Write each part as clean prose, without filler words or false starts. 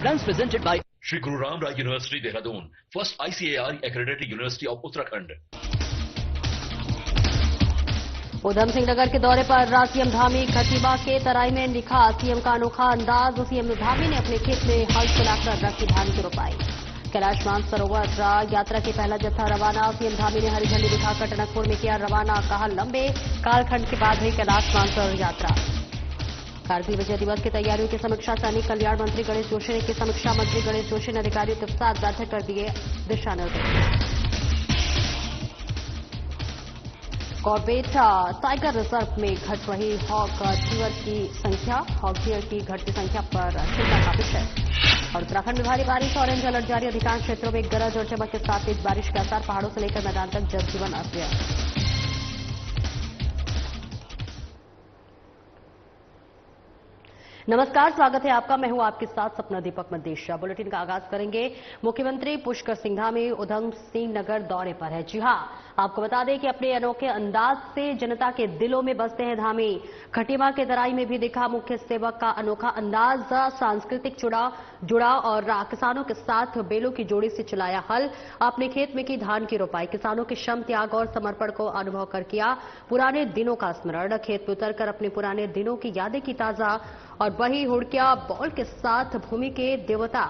Programs presented by Shri Guru Ram Rai University, Dehradun, first ICAR accredited university of Uttarakhand. Udham Singh Nagar के दौरे पर CM Dhami Khatima के तराई में लिखा सीएम का अनोखा अंदाज। सीएम धामी ने अपने खेत में हल चलाकर रखी धान की रोपाई। कैलाश मानसरोवर यात्रा के पहला जत्था रवाना। सीएम धामी ने हरी झंडी दिखाकर टनकपुर में किया रवाना। कहा लंबे कालखंड के बाद हुई कैलाश मानसरोवर यात्रा। कारगिल विजय दिवस की तैयारियों की समीक्षा सैनिक कल्याण मंत्री गणेश जोशी ने की समीक्षा। मंत्री गणेश जोशी ने अधिकारियों के साथ बैठक कर दिए दिशा निर्देश। कॉर्बेट टाइगर रिजर्व में घट रही हॉक डियर की संख्या। हॉक डियर की घटती संख्या पर चिंता का विषय। और उत्तराखंड में भारी बारिश, ऑरेंज अलर्ट जारी। अधिकांश क्षेत्रों में गरज और चमक के साथ तेज बारिश के असर। पहाड़ों से लेकर मैदान तक जनजीवन अस्त व्यस्त। नमस्कार, स्वागत है आपका। मैं हूं आपके साथ सपना दीपक मदेशिया। बुलेटिन का आगाज करेंगे। मुख्यमंत्री पुष्कर सिंह धामी उधम सिंह नगर दौरे पर है। जी हां, आपको बता दें कि अपने अनोखे अंदाज से जनता के दिलों में बसते हैं धामी। खटीमा के तराई में भी दिखा मुख्य सेवक का अनोखा अंदाज। सांस्कृतिक जुड़ाव और किसानों के साथ बेलों की जोड़ी से चलाया हल। अपने खेत में की धान की रोपाई। किसानों के श्रम, त्याग और समर्पण को अनुभव कर किया पुराने दिनों का स्मरण। खेत में उतरकर अपने पुराने दिनों की यादें की ताजा। और वही हुड़किया बॉल के साथ भूमि के देवता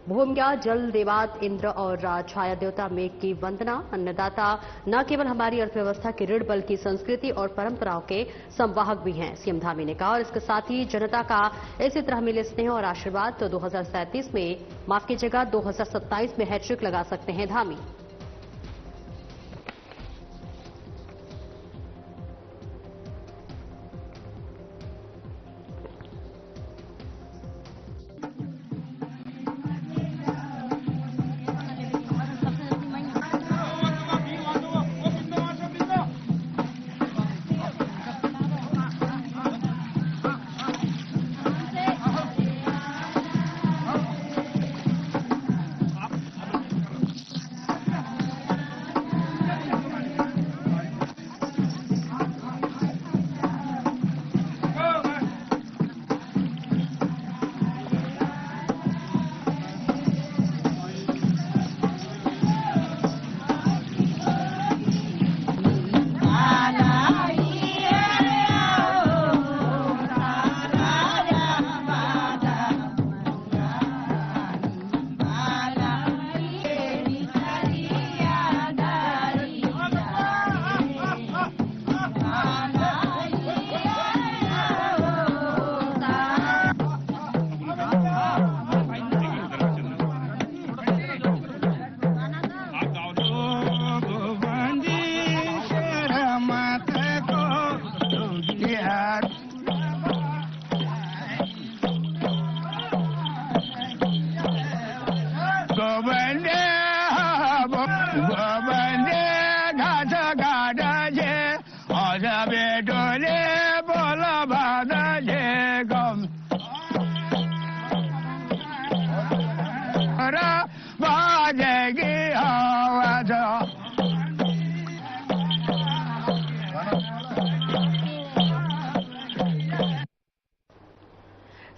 भूम्या, जल देवात इंद्र और छाया देवता मेघ की वंदना। अन्नदाता न केवल हमारी अर्थव्यवस्था की रीढ़ बल्कि संस्कृति और परंपराओं के संवाहक भी हैं, सीएम धामी ने कहा। और इसके साथ ही जनता का इसी तरह मिले स्नेह और आशीर्वाद तो 2037 में, माफ कीजिएगा 2027 में हैट्रिक लगा सकते हैं धामी।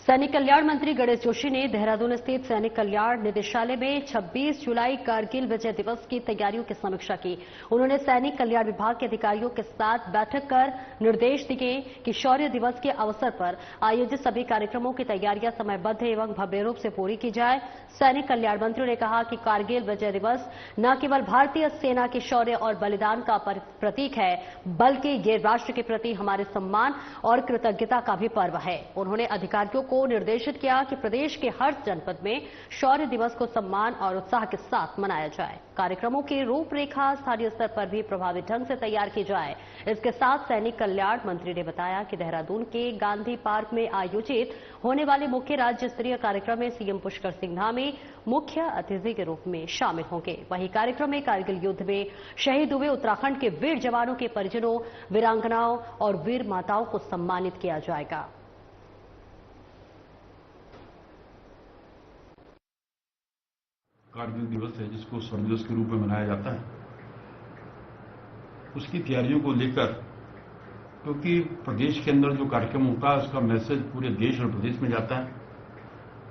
सैनिक कल्याण मंत्री गणेश जोशी ने देहरादून स्थित सैनिक कल्याण निदेशालय में 26 जुलाई कारगिल विजय दिवस की तैयारियों की समीक्षा की। उन्होंने सैनिक कल्याण विभाग के अधिकारियों के साथ बैठक कर निर्देश दिए कि शौर्य दिवस के अवसर पर आयोजित सभी कार्यक्रमों की तैयारियां समयबद्ध एवं भव्य रूप से पूरी की जाए। सैनिक कल्याण मंत्री ने कहा कि कारगिल विजय दिवस न केवल भारतीय सेना के शौर्य और बलिदान का प्रतीक है, बल्कि ये राष्ट्र के प्रति हमारे सम्मान और कृतज्ञता का भी पर्व है। उन्होंने अधिकारियों को निर्देशित किया कि प्रदेश के हर जनपद में शौर्य दिवस को सम्मान और उत्साह के साथ मनाया जाए। कार्यक्रमों की रूपरेखा स्थानीय स्तर पर भी प्रभावी ढंग से तैयार की जाए। इसके साथ सैनिक कल्याण मंत्री ने बताया कि देहरादून के गांधी पार्क में आयोजित होने वाले मुख्य राज्य स्तरीय कार्यक्रम में सीएम पुष्कर सिंह धामी मुख्य अतिथि के रूप में शामिल होंगे। वहीं कार्यक्रम में कारगिल युद्ध में शहीद हुए उत्तराखंड के वीर जवानों के परिजनों, वीरांगनाओं और वीर माताओं को सम्मानित किया जाएगा। कारगिल दिवस है जिसको स्वर्ण दिवस के रूप में मनाया जाता है, उसकी तैयारियों को लेकर, क्योंकि प्रदेश के अंदर जो कार्यक्रम होता है उसका मैसेज पूरे देश और प्रदेश में जाता है,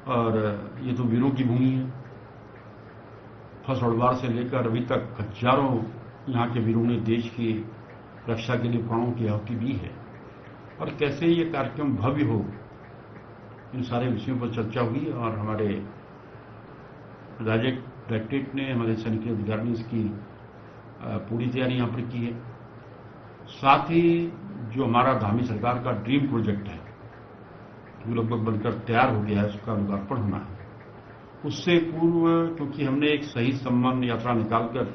और ये तो वीरों की भूमि है। फसड़वार से लेकर अभी तक हजारों यहाँ के वीरों ने देश की रक्षा के लिए प्राणों की आहुति दी है। और कैसे ये कार्यक्रम भव्य हो, इन सारे विषयों पर चर्चा हुई और हमारे राज्य डायरेक्टरेट ने, हमारे सैनिक अधिकारी ने इसकी पूरी तैयारी यहाँ पर की है। साथ ही जो हमारा धामी सरकार का ड्रीम प्रोजेक्ट है, जो लगभग बनकर तैयार हो गया है, उसका लोकार्पण होना है। उससे पूर्व क्योंकि हमने एक शहीद सम्मान यात्रा निकालकर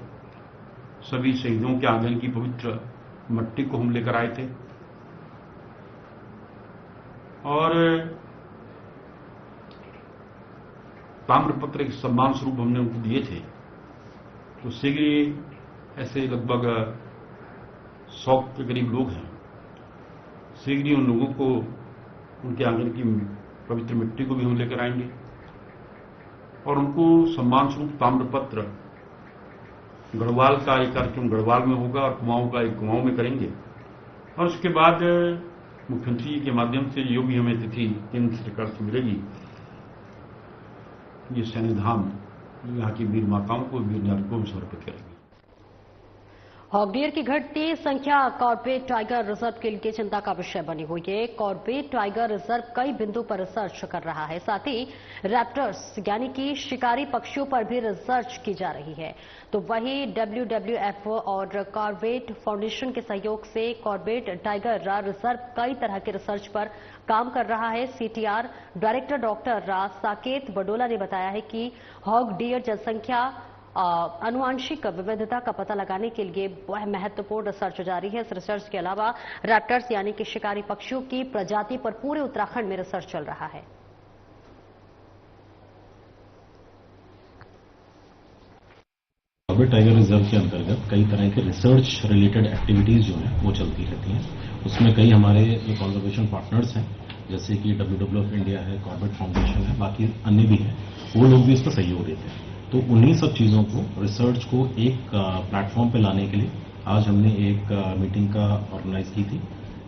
सभी शहीदों के आंगन की पवित्र मट्टी को हम लेकर आए थे और ताम्रपत्र एक सम्मान स्वरूप हमने उनको दिए थे। तो शीघ्र ही ऐसे लगभग 100 के करीब लोग हैं, शीघ्र ही उन लोगों को उनके आंगन की पवित्र मिट्टी को भी हम लेकर आएंगे और उनको सम्मान स्वरूप ताम्रपत्र, गढ़वाल का एक कार्यक्रम गढ़वाल में होगा और कुमाऊं का एक कुमाऊं में करेंगे। और उसके बाद मुख्यमंत्री जी के माध्यम से जो भी हमें तिथि केंद्र सरकार से मिलेगी, ये सैन्य धाम यहाँ की वीर माताओं को, वीर नायकों को समर्पित करेंगे। हॉग डियर की घटती संख्या कॉर्बेट टाइगर रिजर्व के लिए चिंता का विषय बनी हुई है। कॉर्बेट टाइगर रिजर्व कई बिंदु पर रिसर्च कर रहा है, साथ ही रैप्टर्स यानी कि शिकारी पक्षियों पर भी रिसर्च की जा रही है। तो वहीं WWF और कॉर्बेट फाउंडेशन के सहयोग से कॉर्बेट टाइगर रिजर्व कई तरह के रिसर्च पर काम कर रहा है। CTR director doctor Saket Badola ने बताया है कि हॉग डियर जनसंख्या आनुवांशिक विविधता का पता लगाने के लिए महत्वपूर्ण रिसर्च जारी है। इस रिसर्च के अलावा रैप्टर्स यानी कि शिकारी पक्षियों की प्रजाति पर पूरे उत्तराखंड में रिसर्च चल रहा है। कॉर्बेट टाइगर रिजर्व के अंतर्गत कई तरह के रिसर्च रिलेटेड एक्टिविटीज जो हैं वो चलती रहती हैं। उसमें कई हमारे जो कंजर्वेशन पार्टनर्स हैं, जैसे कि WWF इंडिया है, कॉर्बेट फाउंडेशन है, बाकी अन्य भी हैं, वो लोग भी इसका सहयोग देते हैं। तो उन्हीं सब चीज़ों को, रिसर्च को एक प्लेटफॉर्म पे लाने के लिए आज हमने एक मीटिंग का ऑर्गेनाइज की थी।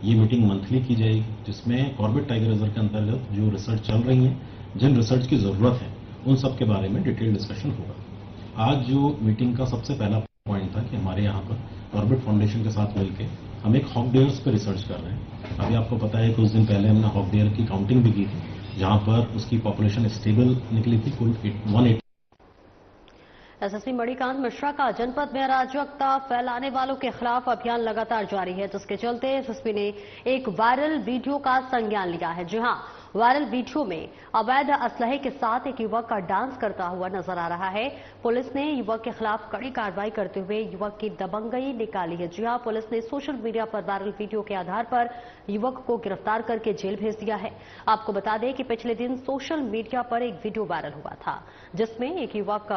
ये मीटिंग मंथली की जाएगी, जिसमें कॉर्बेट टाइगर रिजर्व के अंतर्गत जो रिसर्च चल रही है, जिन रिसर्च की जरूरत है, उन सब के बारे में डिटेल डिस्कशन होगा। आज जो मीटिंग का सबसे पहला पॉइंट था कि हमारे यहाँ पर कॉर्बेट फाउंडेशन के साथ मिलकर हम एक हॉग डियर्स पर रिसर्च कर रहे हैं। अभी आपको पता है कुछ दिन पहले हमने हॉग डियर की काउंटिंग भी की थी, जहां पर उसकी पॉपुलेशन स्टेबल निकली थी, कुल 180। SSP मणिकांत मिश्रा का जनपद में अराजकता फैलाने वालों के खिलाफ अभियान लगातार जारी है, जिसके चलते SSP ने एक वायरल वीडियो का संज्ञान लिया है। जी हां, वायरल वीडियो में अवैध असलहे के साथ एक युवक का डांस करता हुआ नजर आ रहा है। पुलिस ने युवक के खिलाफ कड़ी कार्रवाई करते हुए युवक की दबंगई निकाली है। जी हां, पुलिस ने सोशल मीडिया पर वायरल वीडियो के आधार पर युवक को गिरफ्तार करके जेल भेज दिया है। आपको बता दें कि पिछले दिन सोशल मीडिया पर एक वीडियो वायरल हुआ था, जिसमें एक युवक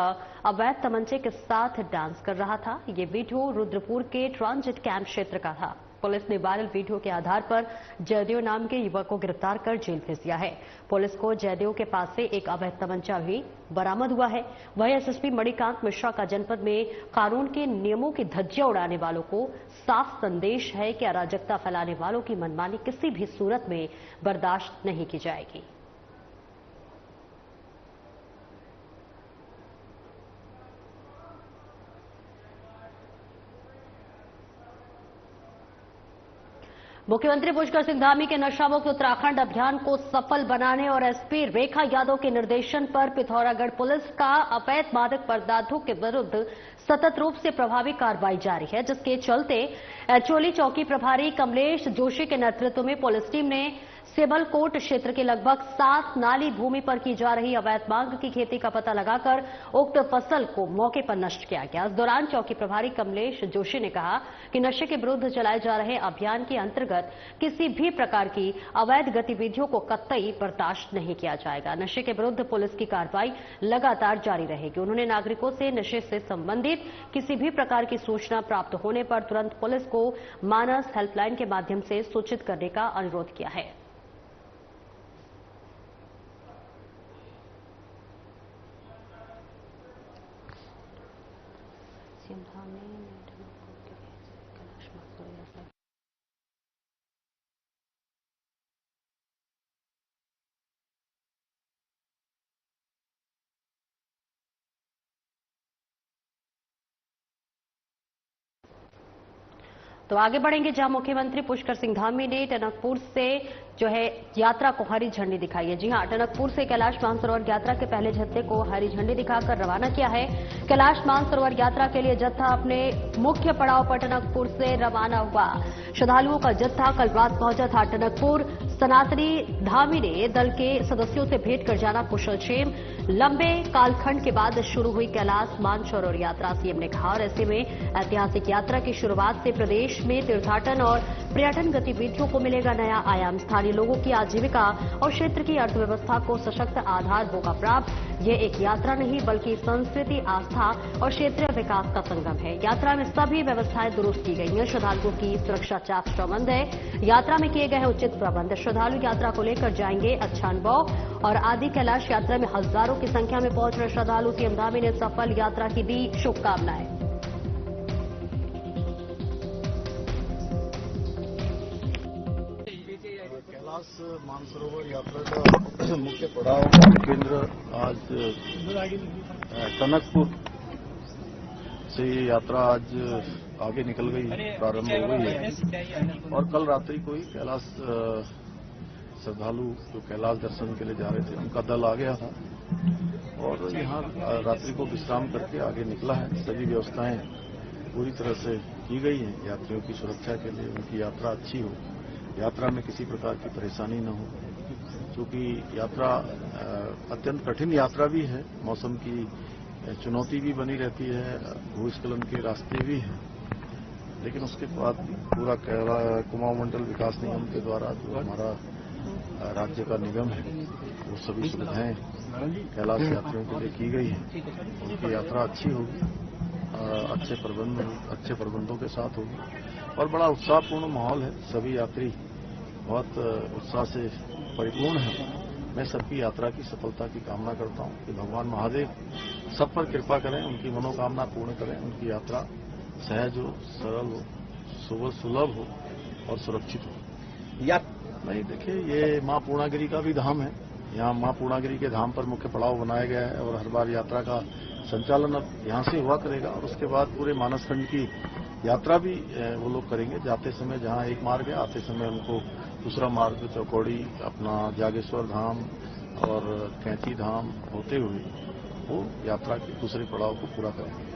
अवैध तमंचे के साथ डांस कर रहा था। ये वीडियो रुद्रपुर के ट्रांजिट कैंप क्षेत्र का था। पुलिस ने वायरल वीडियो के आधार पर जयदेव नाम के युवक को गिरफ्तार कर जेल भेज दिया है। पुलिस को जयदेव के पास से एक अवैध तमंचा भी बरामद हुआ है। वहीं SSP मणिकांत मिश्रा का जनपद में कानून के नियमों की धज्जियां उड़ाने वालों को साफ संदेश है कि अराजकता फैलाने वालों की मनमानी किसी भी सूरत में बर्दाश्त नहीं की जाएगी। मुख्यमंत्री पुष्कर सिंह धामी के नशामुक्त उत्तराखंड अभियान को सफल बनाने और SP रेखा यादव के निर्देशन पर पिथौरागढ़ पुलिस का अवैध मादक पदार्थों के विरुद्ध सतत रूप से प्रभावी कार्रवाई जारी है, जिसके चलते एचोली चौकी प्रभारी कमलेश जोशी के नेतृत्व में पुलिस टीम ने सेबलकोट क्षेत्र के लगभग 7 नाली भूमि पर की जा रही अवैध भांग की खेती का पता लगाकर उक्त फसल को मौके पर नष्ट किया गया। इस दौरान चौकी प्रभारी कमलेश जोशी ने कहा कि नशे के विरुद्ध चलाए जा रहे अभियान के अंतर्गत किसी भी प्रकार की अवैध गतिविधियों को कतई बर्दाश्त नहीं किया जाएगा। नशे के विरुद्ध पुलिस की कार्रवाई लगातार जारी रहेगी। उन्होंने नागरिकों से नशे से संबंधित किसी भी प्रकार की सूचना प्राप्त होने पर तुरंत पुलिस को मानस हेल्पलाइन के माध्यम से सूचित करने का अनुरोध किया है। तो आगे बढ़ेंगे जहां मुख्यमंत्री पुष्कर सिंह धामी ने टनकपुर से जो है यात्रा को हरी झंडी दिखाई है। जी हां, टनकपुर से कैलाश मानसरोवर यात्रा के पहले जत्थे को हरी झंडी दिखाकर रवाना किया है। कैलाश मानसरोवर यात्रा के लिए जत्था अपने मुख्य पड़ाव पर टनकपुर से रवाना हुआ। श्रद्धालुओं का जत्था कल रात पहुंचा था टनकपुर। सनातनी धामी ने दल के सदस्यों से भेंट कर जाना कुशलक्षेम। लंबे कालखंड के बाद शुरू हुई कैलाश मानसरोवर यात्रा, सीएम ने कहा। और ऐसे में ऐतिहासिक यात्रा की शुरुआत से प्रदेश में तीर्थाटन और पर्यटन गतिविधियों को मिलेगा नया आयाम। स्थानीय लोगों की आजीविका और क्षेत्र की अर्थव्यवस्था को सशक्त आधार होगा प्राप्त। ये एक यात्रा नहीं बल्कि संस्कृति, आस्था और क्षेत्रीय विकास का संगम है। यात्रा में सभी व्यवस्थाएं दुरुस्त की गई हैं। श्रद्धालुओं की सुरक्षा चाक चौबंद है। यात्रा में किए गए हैं उचित प्रबंध। श्रद्धालु यात्रा को लेकर जाएंगे अच्छा अनुभव। और आदि कैलाश यात्रा में हजारों की संख्या में पहुंच रहे श्रद्धालु, सीएम धामी ने सफल यात्रा की दी शुभकामनाएं। कैलाश मानसरोवर यात्रा का मुख्य पड़ाव केंद्र आज टनकपुर से ये यात्रा आज आगे निकल गई, प्रारंभ हो गई है। और कल रात्रि को ही कैलाश श्रद्धालु जो कैलाश दर्शन के लिए जा रहे थे उनका दल आ गया था और यहाँ रात्रि को विश्राम करके आगे निकला है। सभी व्यवस्थाएं पूरी तरह से की गई हैं यात्रियों की सुरक्षा के लिए, उनकी यात्रा अच्छी हो, यात्रा में किसी प्रकार की परेशानी न हो। क्योंकि यात्रा अत्यंत कठिन यात्रा भी है, मौसम की चुनौती भी बनी रहती है, भूस्खलन के रास्ते भी हैं, लेकिन उसके बाद पूरा कुमाऊं मंडल विकास निगम के द्वारा जो हमारा राज्य का निगम है वो सभी सुविधाएं कैलाश यात्रियों के लिए की गई हैं। उनकी यात्रा अच्छी होगी, अच्छे प्रबंधों के साथ होगी और बड़ा उत्साहपूर्ण माहौल है। सभी यात्री बहुत उत्साह से परिपूर्ण हैं। मैं सबकी यात्रा की सफलता की कामना करता हूं कि भगवान महादेव सब पर कृपा करें, उनकी मनोकामना पूर्ण करें, उनकी यात्रा सहज हो, सरल हो, सुलभ हो और सुरक्षित हो। नहीं, देखिए, ये मां पूर्णागिरी का भी धाम है। यहाँ मां पूर्णागिरी के धाम पर मुख्य पड़ाव बनाया गया है और हर बार यात्रा का संचालन अब यहाँ से हुआ करेगा और उसके बाद पूरे मानसखंड की यात्रा भी वो लोग करेंगे। जाते समय जहाँ एक मार्ग है, आते समय उनको दूसरा मार्ग चौकौड़ी, अपना जागेश्वर धाम और कैंची धाम होते हुए वो यात्रा के दूसरे पड़ाव को पूरा करेंगे।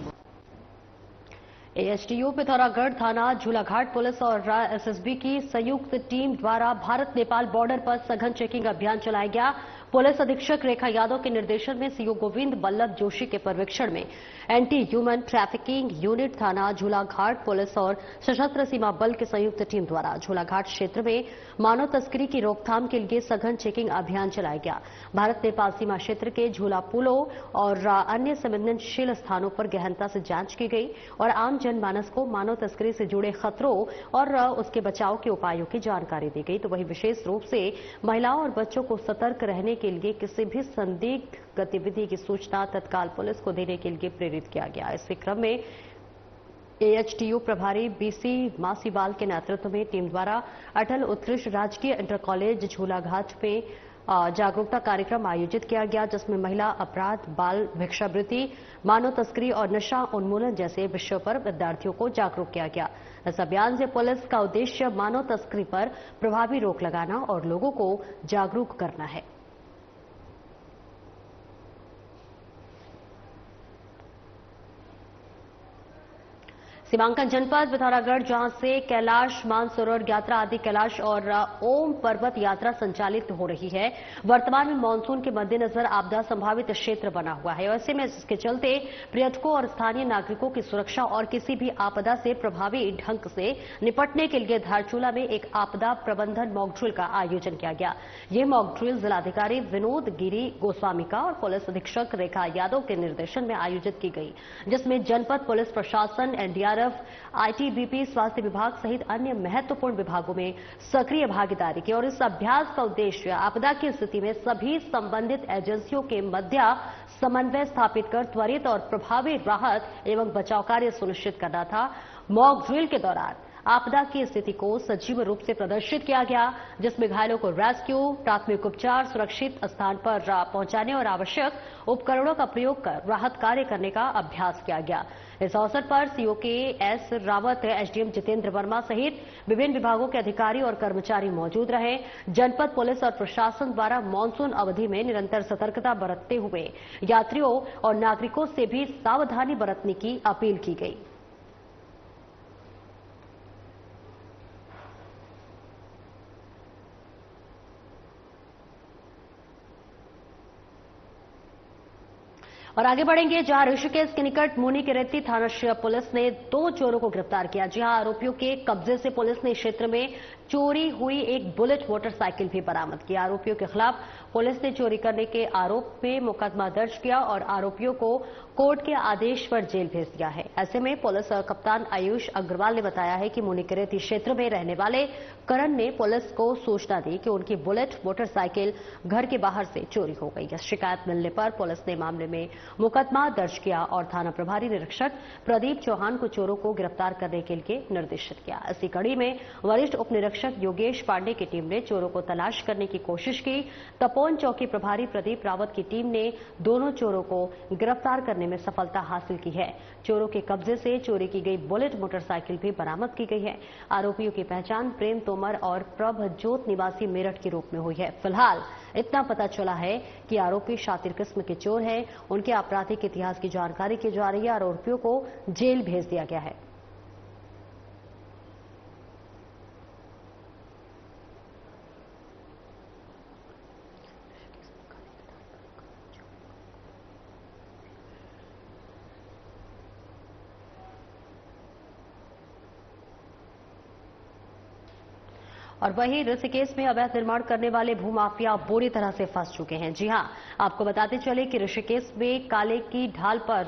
एएचटीयू पिथौरागढ़ थाना, झूलाघाट पुलिस और एसएसबी की संयुक्त टीम द्वारा भारत नेपाल बॉर्डर पर सघन चेकिंग अभियान चलाया गया। पुलिस अधीक्षक रेखा यादव के निर्देशन में सीओ गोविंद बल्लभ जोशी के पर्यवेक्षण में एंटी ह्यूमन ट्रैफिकिंग यूनिट थाना झूलाघाट पुलिस और सशस्त्र सीमा बल की संयुक्त टीम द्वारा झूलाघाट क्षेत्र में मानव तस्करी की रोकथाम के लिए सघन चेकिंग अभियान चलाया गया। भारत नेपाल सीमा क्षेत्र के झूला पुलों और अन्य संवेदनशील स्थानों पर गहनता से जांच की गई और आम जनमानस को मानव तस्करी से जुड़े खतरों और उसके बचाव के उपायों की जानकारी दी गई। तो वहीं विशेष रूप से महिलाओं और बच्चों को सतर्क रहने के लिए किसी भी संदिग्ध गतिविधि की सूचना तत्काल पुलिस को देने के लिए प्रेरित किया गया। इसी क्रम में एएचटीयू प्रभारी बीसी मासीवाल के नेतृत्व में टीम द्वारा अटल उत्कृष्ट राजकीय इंटर कॉलेज झूलाघाट में जागरूकता कार्यक्रम आयोजित किया गया, जिसमें महिला अपराध, बाल भिक्षावृत्ति, मानव तस्करी और नशा उन्मूलन जैसे विषयों पर विद्यार्थियों को जागरूक किया गया। इस अभियान से पुलिस का उद्देश्य मानव तस्करी पर प्रभावी रोक लगाना और लोगों को जागरूक करना है। सीमांकन जनपद पिथौरागढ़, जहां से कैलाश मानसरोवर यात्रा, आदि कैलाश और ओम पर्वत यात्रा संचालित हो रही है। वर्तमान में मानसून के मद्देनजर आपदा संभावित क्षेत्र बना हुआ है। ऐसे में इसके चलते पर्यटकों और स्थानीय नागरिकों की सुरक्षा और किसी भी आपदा से प्रभावी ढंग से निपटने के लिए धारचूला में एक आपदा प्रबंधन मॉक ड्रिल का आयोजन किया गया। ये मॉक ड्रिल जिलाधिकारी विनोद गिरी गोस्वामी का और पुलिस अधीक्षक रेखा यादव के निर्देशन में आयोजित की गई, जिसमें जनपद पुलिस प्रशासन, एनडीआरएफ, आईटीबीपी, स्वास्थ्य विभाग सहित अन्य महत्वपूर्ण विभागों में सक्रिय भागीदारी की। और इस अभ्यास का उद्देश्य आपदा की स्थिति में सभी संबंधित एजेंसियों के मध्य समन्वय स्थापित कर त्वरित और प्रभावी राहत एवं बचाव कार्य सुनिश्चित करना था। मॉक ड्रिल के दौरान आपदा की स्थिति को सजीव रूप से प्रदर्शित किया गया, जिसमें घायलों को रेस्क्यू, प्राथमिक उपचार, सुरक्षित स्थान पर पहुंचाने और आवश्यक उपकरणों का प्रयोग कर राहत कार्य करने का अभ्यास किया गया। इस अवसर पर सीओ के एस रावत, एसडीएम जितेंद्र वर्मा सहित विभिन्न विभागों के अधिकारी और कर्मचारी मौजूद रहे। जनपद पुलिस और प्रशासन द्वारा मानसून अवधि में निरंतर सतर्कता बरतते हुए यात्रियों और नागरिकों से भी सावधानी बरतने की अपील की गई। और आगे बढ़ेंगे, जहां ऋषिकेश के निकट मुनि के रेती थाना पुलिस ने 2 चोरों को गिरफ्तार किया। जी हां, आरोपियों के कब्जे से पुलिस ने क्षेत्र में चोरी हुई एक बुलेट मोटरसाइकिल भी बरामद किया। आरोपियों के खिलाफ पुलिस ने चोरी करने के आरोप में मुकदमा दर्ज किया और आरोपियों को कोर्ट के आदेश पर जेल भेज दिया है। ऐसे में पुलिस कप्तान आयुष अग्रवाल ने बताया है कि मुनिकरेती क्षेत्र में रहने वाले करण ने पुलिस को सूचना दी कि उनकी बुलेट मोटरसाइकिल घर के बाहर से चोरी हो गई है। शिकायत मिलने पर पुलिस ने मामले में मुकदमा दर्ज किया और थाना प्रभारी निरीक्षक प्रदीप चौहान को चोरों को गिरफ्तार करने के लिए निर्देशित किया। इसी कड़ी में वरिष्ठ उप निरीक्षक योगेश पांडे की टीम ने चोरों को तलाश करने की कोशिश की। तपोवन चौकी प्रभारी प्रदीप रावत की टीम ने दोनों चोरों को गिरफ्तार करने में सफलता हासिल की है। चोरों के कब्जे से चोरी की गई बुलेट मोटरसाइकिल भी बरामद की गई है। आरोपियों की पहचान प्रेम तोमर और प्रभजोत निवासी मेरठ के रूप में हुई है। फिलहाल इतना पता चला है कि आरोपी शातिर किस्म के चोर हैं। उनके आपराधिक इतिहास की जानकारी की जा रही है। आरोपियों को जेल भेज दिया गया है। और वहीं ऋषिकेश में अवैध निर्माण करने वाले भूमाफिया बुरी तरह से फंस चुके हैं। जी हां, आपको बताते चले कि ऋषिकेश में काले की ढाल पर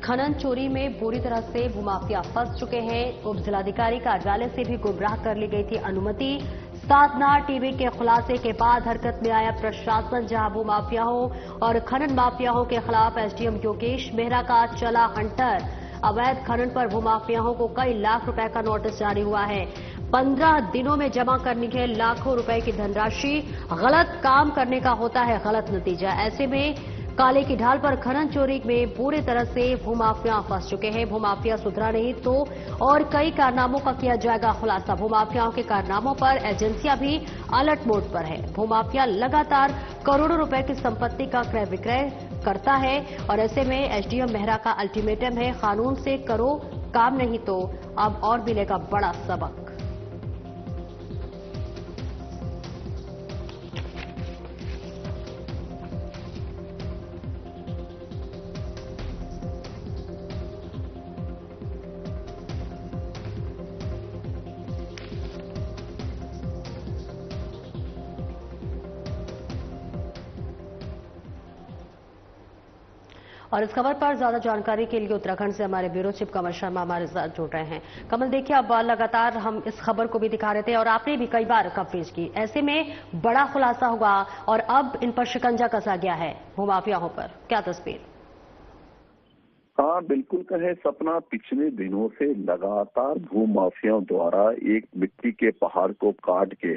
खनन चोरी में बुरी तरह से भूमाफिया फंस चुके हैं। उप जिलाधिकारी कार्यालय से भी गुमराह कर ली गई थी अनुमति। साधना टीवी के खुलासे के बाद हरकत में आया प्रशासन, जहां भूमाफियाओं और खनन माफियाओं के खिलाफ एसडीएम योगेश मेहरा का चला हंटर। अवैध खनन पर भूमाफियाओं को कई लाख रुपए का नोटिस जारी हुआ है। 15 दिनों में जमा करनी है लाखों रुपए की धनराशि। गलत काम करने का होता है गलत नतीजा। ऐसे में काले की ढाल पर खनन चोरी में पूरी तरह से भूमाफिया फंस चुके हैं। भूमाफिया सुधरा नहीं तो और कई कारनामों का किया जाएगा खुलासा। भूमाफियाओं के कारनामों पर एजेंसियां भी अलर्ट मोड पर है। भूमाफिया लगातार करोड़ों रुपए की संपत्ति का क्रय विक्रय करता है और ऐसे में एसडीएम मेहरा का अल्टीमेटम है, कानून से करो काम, नहीं तो अब और मिलेगा बड़ा सबक। और इस खबर पर ज्यादा जानकारी के लिए उत्तराखंड से हमारे ब्यूरो चीफ कमल शर्मा हमारे साथ जुड़ रहे हैं। कमल, देखिए, अब लगातार हम इस खबर को भी दिखा रहे थे और आपने भी कई बार कवरेज की। ऐसे में बड़ा खुलासा हुआ और अब इन पर शिकंजा कसा गया है भूमाफियाओं पर, क्या तस्वीर? हाँ, बिल्कुल कहे सपना, पिछले दिनों से लगातार भूमाफियाओं द्वारा एक मिट्टी के पहाड़ को काट के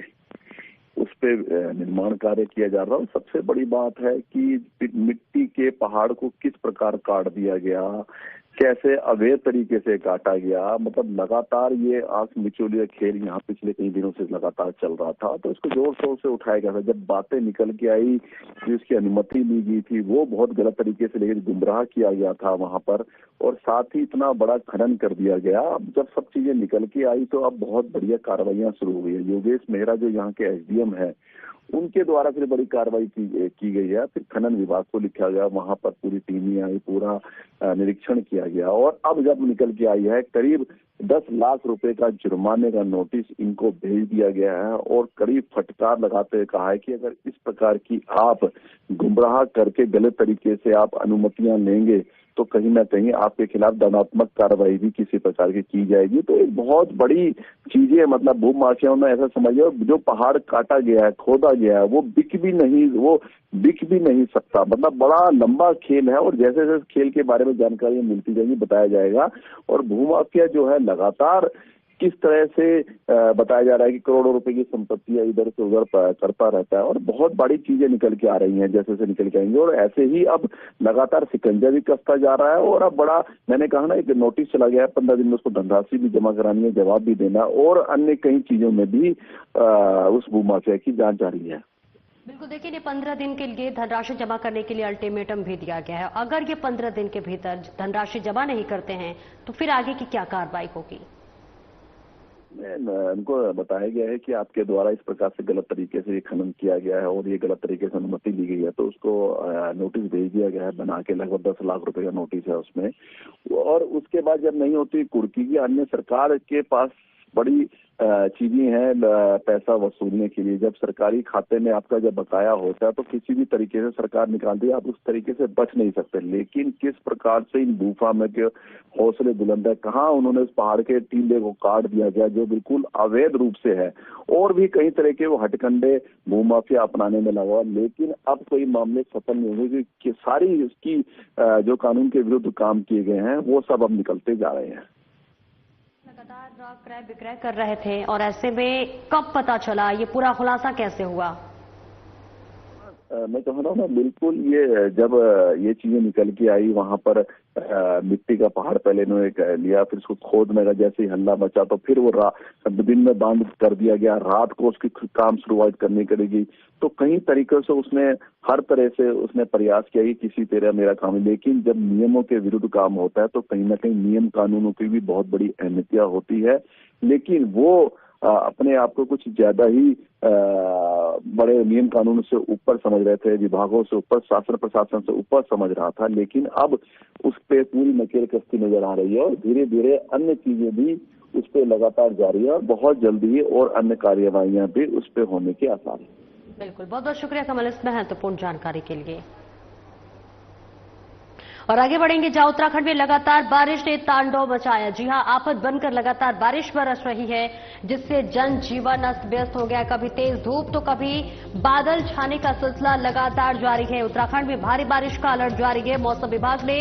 उस पे निर्माण कार्य किया जा रहा है। सबसे बड़ी बात है कि मिट्टी के पहाड़ को किस प्रकार काट दिया गया, कैसे अवैध तरीके से काटा गया, मतलब लगातार ये आंख मिचौलिया खेल यहाँ पिछले कई दिनों से लगातार चल रहा था। तो इसको जोर शोर से उठाया गया था। जब बातें निकल के आई कि उसकी अनुमति ली गई थी, वो बहुत गलत तरीके से लेकिन गुमराह किया गया था वहां पर, और साथ ही इतना बड़ा खनन कर दिया गया। अब जब सब चीजें निकल के आई तो अब बहुत बढ़िया कार्रवाइयां शुरू हुई है। योगेश मेहरा जो यहाँ के एसडीएम है, उनके द्वारा फिर बड़ी कार्रवाई की गई है। फिर खनन विभाग को लिखा गया, वहां पर पूरी टीमें आई, पूरा निरीक्षण किया गया और अब जब निकल के आई है करीब 10 लाख रुपए का जुर्माने का नोटिस इनको भेज दिया गया है और कड़ी फटकार लगाते हुए कहा है कि अगर इस प्रकार की आप गुमराह करके गलत तरीके से आप अनुमतियां लेंगे तो कहीं ना कहीं आपके खिलाफ दंडात्मक कार्रवाई भी किसी प्रकार की जाएगी। तो एक बहुत बड़ी चीज है, मतलब भूमाफियाओं ने ऐसा समझा जो पहाड़ काटा गया है, खोदा गया है, वो बिक भी नहीं सकता। मतलब बड़ा लंबा खेल है और जैसे जैसे खेल के बारे में जानकारी मिलती जाएगी बताया जाएगा। और भूमाफिया जो है लगातार किस तरह से बताया जा रहा है कि करोड़ों रुपए की संपत्तियां इधर से उधर करता रहता है और बहुत बड़ी चीजें निकल के आ रही हैं, जैसे से निकल के आएंगे। और ऐसे ही अब लगातार शिकंजा भी कसता जा रहा है और अब बड़ा, मैंने कहा ना, एक नोटिस चला गया है 15 दिन में उसको धनराशि भी जमा करानी है, जवाब भी देना, और अन्य कई चीजों में भी उस भूमाफिया की जांच जारी है। बिल्कुल, देखिए, ये 15 दिन के लिए धनराशि जमा करने के लिए अल्टीमेटम भी दिया गया है। अगर ये 15 दिन के भीतर धनराशि जमा नहीं करते हैं तो फिर आगे की क्या कार्रवाई होगी? उनको बताया गया है कि आपके द्वारा इस प्रकार से गलत तरीके से खनन किया गया है और ये गलत तरीके से अनुमति ली गई है, तो उसको नोटिस भेज दिया गया है बना के, लगभग 10 लाख रुपए का नोटिस है उसमें। और उसके बाद जब नहीं होती कुर्की की, अन्य सरकार के पास बड़ी चीजें हैं पैसा वसूलने के लिए। जब सरकारी खाते में आपका जब बकाया होता है तो किसी भी तरीके से सरकार निकालती है, आप उस तरीके से बच नहीं सकते। लेकिन किस प्रकार से इन भूफा के हौसले बुलंद है, कहाँ उन्होंने उस पहाड़ के टीले को काट दिया गया जो बिल्कुल अवैध रूप से है, और भी कई तरह के वो हटकंडे भूमाफिया अपनाने में लगा। लेकिन अब कोई मामले सफल नहीं हुए कि सारी इसकी जो कानून के विरुद्ध काम किए गए हैं वो सब अब निकलते जा रहे हैं। लगातार क्रय विक्रय कर रहे थे और ऐसे में कब पता चला, ये पूरा खुलासा कैसे हुआ? मैं कह रहा हूँ ना, बिल्कुल ये जब ये चीजें निकल के आई, वहां पर मिट्टी का पहाड़ पहले इन्होंने लिया, फिर उसको खोदने का जैसे ही हल्ला मचा तो फिर वो दिन में बांध कर दिया गया, रात को उसकी काम शुरुआत करनी पड़ेगी। तो कई तरीकों से उसने हर तरह से उसने प्रयास किया कि किसी तरह मेरा काम है। लेकिन जब नियमों के विरुद्ध काम होता है तो कहीं ना कहीं नियम कानूनों की भी बहुत बड़ी अहमियत होती है। लेकिन वो अपने आप को कुछ ज्यादा ही बड़े नियम कानून से ऊपर समझ रहे थे, विभागों से ऊपर, शासन प्रशासन से ऊपर समझ रहा था। लेकिन अब उस पे पूरी नकेल कसती नजर आ रही है और धीरे धीरे अन्य चीजें भी उस पे लगातार जारी है और बहुत जल्दी और अन्य कार्यवाहियां भी उस पे होने के आसार हैं। बिल्कुल, बहुत बहुत शुक्रिया कमल इस महत्वपूर्ण जानकारी के लिए। और आगे बढ़ेंगे, जहां उत्तराखंड में लगातार बारिश ने तांडव मचाया। जी हां, आफत बनकर लगातार बारिश बरस रही है, जिससे जनजीवन अस्त व्यस्त हो गया। कभी तेज धूप तो कभी बादल छाने का सिलसिला लगातार जारी है। उत्तराखंड में भारी बारिश का अलर्ट जारी है। मौसम विभाग ने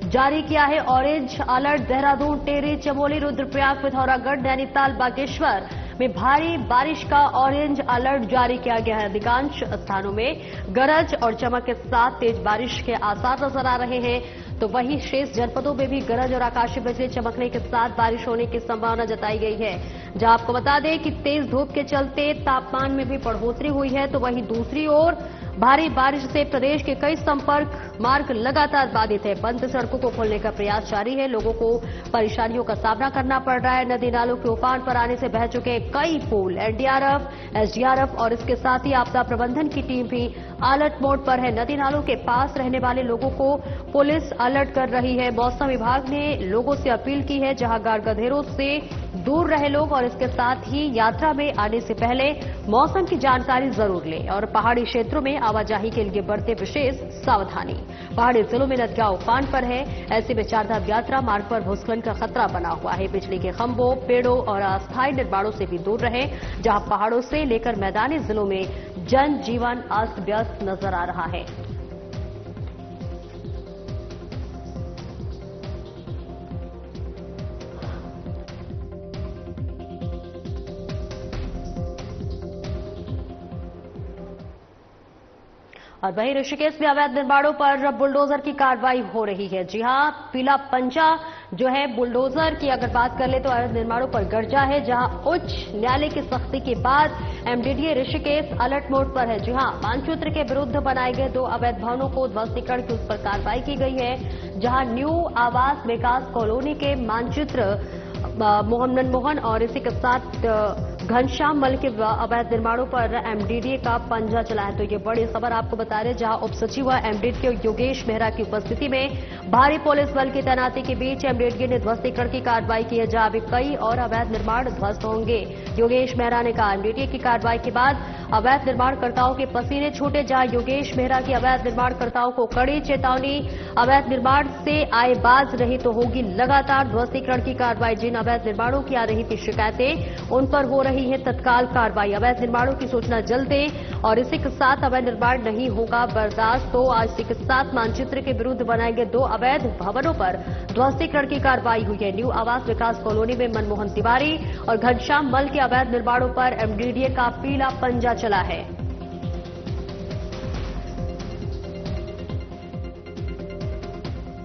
जारी किया है ऑरेंज अलर्ट। देहरादून, टेहरी, चमोली, रुद्रप्रयाग, पिथौरागढ़, नैनीताल, बागेश्वर में भारी बारिश का ऑरेंज अलर्ट जारी किया गया है। अधिकांश स्थानों में गरज और चमक के साथ तेज बारिश के आसार नजर आ रहे हैं, तो वहीं शेष जनपदों में भी गरज और आकाशीय बिजली चमकने के साथ बारिश होने की संभावना जताई गई है। जहां आपको बता दें कि तेज धूप के चलते तापमान में भी बढ़ोतरी हुई है, तो वहीं दूसरी ओर भारी बारिश से प्रदेश के कई संपर्क मार्ग लगातार बाधित है। बंद सड़कों को खोलने का प्रयास जारी है। लोगों को परेशानियों का सामना करना पड़ रहा है। नदी नालों के उफान पर आने से बह चुके कई पुल। एनडीआरएफ, एसडीआरएफ और इसके साथ ही आपदा प्रबंधन की टीम भी अलर्ट मोड पर है। नदी नालों के पास रहने वाले लोगों को पुलिस अलर्ट कर रही है। मौसम विभाग ने लोगों से अपील की है, जहां गाड़ गधेरों से दूर रहे लोग और इसके साथ ही यात्रा में आने से पहले मौसम की जानकारी जरूर लें और पहाड़ी क्षेत्रों में आवाजाही के लिए बरते विशेष सावधानी। पहाड़ी जिलों में नदियां उफान पर है, ऐसे में चारधाम यात्रा मार्ग पर भूस्खलन का खतरा बना हुआ है। बिजली के खंभों, पेड़ों और अस्थायी निर्माणों से भी दूर रहे, जहां पहाड़ों से लेकर मैदानी जिलों में जनजीवन अस्त व्यस्त नजर आ रहा है। और वहीं ऋषिकेश में अवैध निर्माणों पर बुलडोजर की कार्रवाई हो रही है। जी हां, पीला पंजा जो है बुलडोजर की अगर बात कर ले तो अवैध निर्माणों पर गर्जा है, जहां उच्च न्यायालय की सख्ती के बाद एमडीडीए ऋषिकेश अलर्ट मोड पर है। जी हां, मानचित्र के विरुद्ध बनाए गए 2 अवैध भवनों को ध्वस्तीकरण की उस पर कार्रवाई की गई है, जहां न्यू आवास विकास कॉलोनी के मानचित्र मोहम्मद मोहन और इसी के साथ घनश्याम मल के अवैध निर्माणों पर एमडीडीए का पंजा चला है। तो ये बड़ी खबर आपको बता रहे, जहां उप सचिव एमडीडीए योगेश मेहरा की उपस्थिति में भारी पुलिस बल की तैनाती के बीच एमडीडीए ने ध्वस्तीकरण की कार्रवाई की है, जहां अभी कई और अवैध निर्माण ध्वस्त होंगे। योगेश मेहरा ने कहा, एमडीडीए की कार्रवाई के बाद अवैध निर्माणकर्ताओं के पसीने छूटे, जहां योगेश मेहरा की अवैध निर्माणकर्ताओं को कड़ी चेतावनी। अवैध निर्माण से आय बाज रही तो होगी लगातार ध्वस्तीकरण की कार्रवाई। जिन अवैध निर्माणों की आ रही थी शिकायतें, उन पर हो रही है तत्काल कार्रवाई। अवैध निर्माणों की सूचना जल्द दें और इसी के साथ अवैध निर्माण नहीं होगा बर्दाश्त। तो आज इसी के साथ मानचित्र के विरुद्ध बनाए गए 2 अवैध भवनों पर ध्वस्तीकरण की कार्रवाई हुई है। न्यू आवास विकास कॉलोनी में मनमोहन तिवारी और घनश्याम मल के अवैध निर्माणों पर एमडीडीए का पीला पंजा चला है।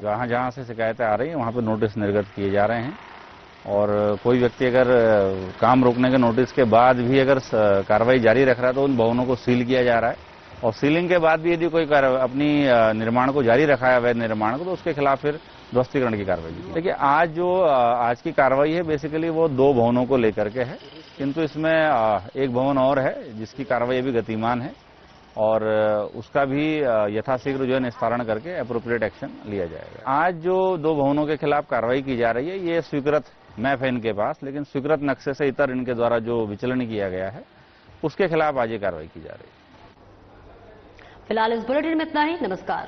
जहां जहां से शिकायतें आ रही हैं वहां पर नोटिस निर्गत किए जा रहे हैं और कोई व्यक्ति अगर काम रोकने के नोटिस के बाद भी अगर कार्रवाई जारी रख रहा है तो उन भवनों को सील किया जा रहा है और सीलिंग के बाद भी यदि कोई अपनी निर्माण को जारी रखा है अवैध निर्माण को तो उसके खिलाफ फिर ध्वस्तीकरण की कार्रवाई की। देखिए आज की कार्रवाई है बेसिकली वो 2 भवनों को लेकर के है, किंतु इसमें एक भवन और है जिसकी कार्रवाई अभी गतिमान है और उसका भी यथाशीघ्र जो है निस्तारण करके एप्रोप्रिएट एक्शन लिया जाएगा। आज जो 2 भवनों के खिलाफ कार्रवाई की जा रही है ये स्वीकृत मैप है इनके पास, लेकिन स्वीकृत नक्शे से इतर इनके द्वारा जो विचलन किया गया है उसके खिलाफ आज ये कार्रवाई की जा रही है। फिलहाल इस बुलेटिन में इतना ही। नमस्कार।